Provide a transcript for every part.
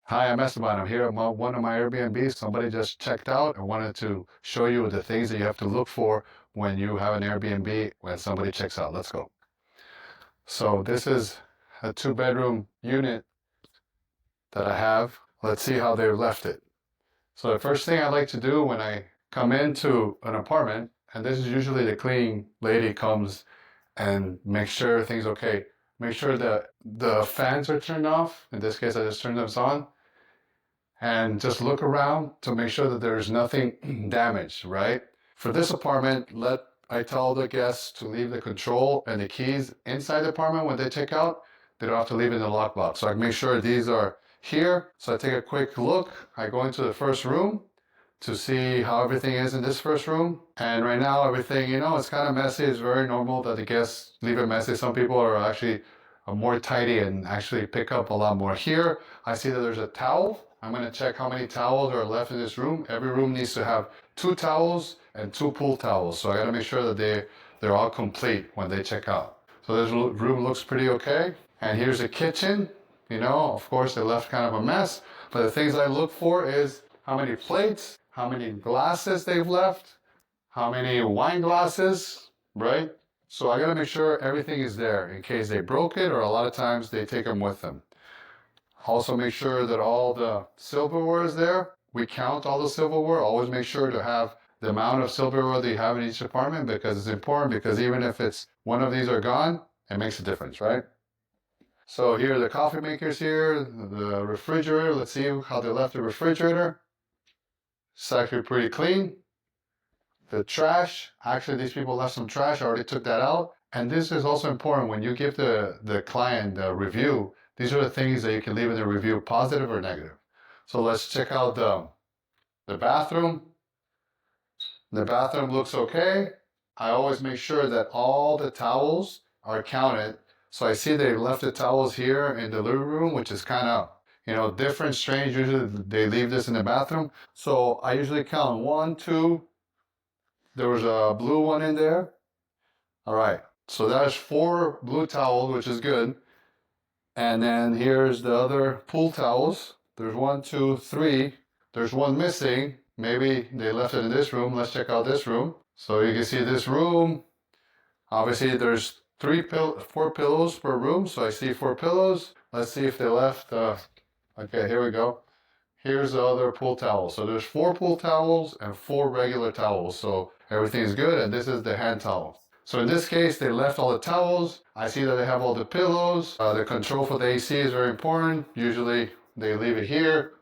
Hi, I'm Esteban. I'm here at one of my Airbnbs. Somebody just checked out. I wanted to show you the things that you have to look for when you have an Airbnb when somebody checks out. Let's go. So this is a two-bedroom unit that I have. Let's see how they left it. So the first thing I like to do when I come into an apartment, and this is usually the cleaning lady comes and makes sure everything's okay. Make sure that the fans are turned off. In this case, I just turned them on. And just look around to make sure that there's nothing damaged, right? For this apartment, I tell the guests to leave the control and the keys inside the apartment when they check out. They don't have to leave it in the lockbox. So I make sure these are here. So I take a quick look. I go into the first room to see how everything is in this first room. And right now, everything, it's kind of messy. It's very normal that the guests leave it messy. Some people are actually more tidy and actually pick up a lot more. Here, I see that there's a towel. I'm going to check how many towels are left in this room. Every room needs to have 2 towels and 2 pool towels. So I got to make sure that they're all complete when they check out. So this room looks pretty okay. And here's the kitchen. Of course, they left kind of a mess. But the things I look for is how many plates, how many glasses they've left, how many wine glasses, right? So I got to make sure everything is there in case they broke it, or a lot of times they take them with them. Also make sure that all the silverware is there. We count all the silverware. Always make sure to have the amount of silverware that you have in each apartment, because it's important, because even if it's one of these are gone, it makes a difference, right? So here are the coffee makers here, the refrigerator. Let's see how they left the refrigerator. It's actually pretty clean. The trash, actually these people left some trash. I already took that out. And this is also important when you give the client a review. These are the things that you can leave in the review, positive or negative. So let's check out the bathroom. The bathroom looks okay. I always make sure that all the towels are counted. So I see they left the towels here in the living room, which is kind of, different, strange. Usually they leave this in the bathroom. So I usually count 1, 2. There was a blue one in there. All right. So that's 4 blue towels, which is good. And then here's the other pool towels. There's 1, 2, 3. There's one missing. Maybe they left it in this room. Let's check out this room. So you can see this room. Obviously, there's 4 pillows per room. So I see 4 pillows. Let's see if they left. Okay, here we go. Here's the other pool towel. So there's 4 pool towels and 4 regular towels. So everything's good. And this is the hand towel. So in this case, they left all the towels. I see that they have all the pillows. The control for the AC is very important. Usually they leave it here.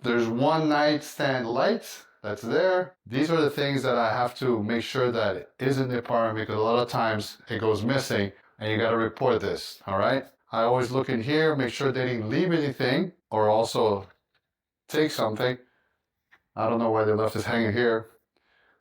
There's one nightstand light that's there. These are the things that I have to make sure that it is in the apartment, because a lot of times it goes missing and you got to report this, all right? I always look in here, make sure they didn't leave anything or also take something. I don't know why they left this hanging here.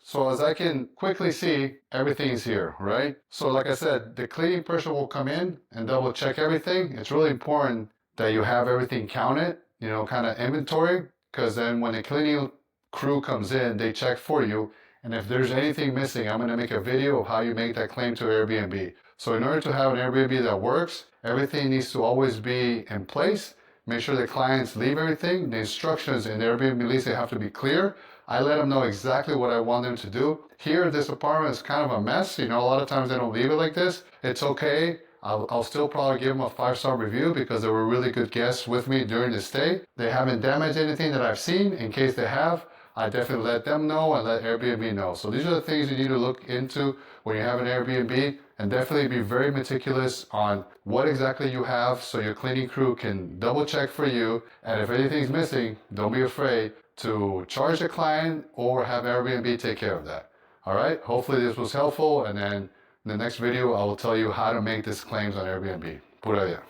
So as I can quickly see, everything is here, right? So like I said, the cleaning person will come in and double check everything. It's really important that you have everything counted, kind of inventory, because then when the cleaning crew comes in, they check for you. And if there's anything missing, I'm going to make a video of how you make that claim to Airbnb. So in order to have an Airbnb that works, everything needs to always be in place. Make sure the clients leave everything. The instructions in the Airbnb lease, they have to be clear. I let them know exactly what I want them to do. Here, this apartment is kind of a mess. A lot of times they don't leave it like this. It's okay. I'll still probably give them a 5-star review because they were really good guests with me during the stay. They haven't damaged anything that I've seen. In case they have, I definitely let them know and let Airbnb know. So these are the things you need to look into when you have an Airbnb, and definitely be very meticulous on what exactly you have so your cleaning crew can double check for you. And if anything's missing, don't be afraid to charge the client or have Airbnb take care of that. All right, hopefully this was helpful, and then in the next video I will tell you how to make these claims on Airbnb. Pura vida.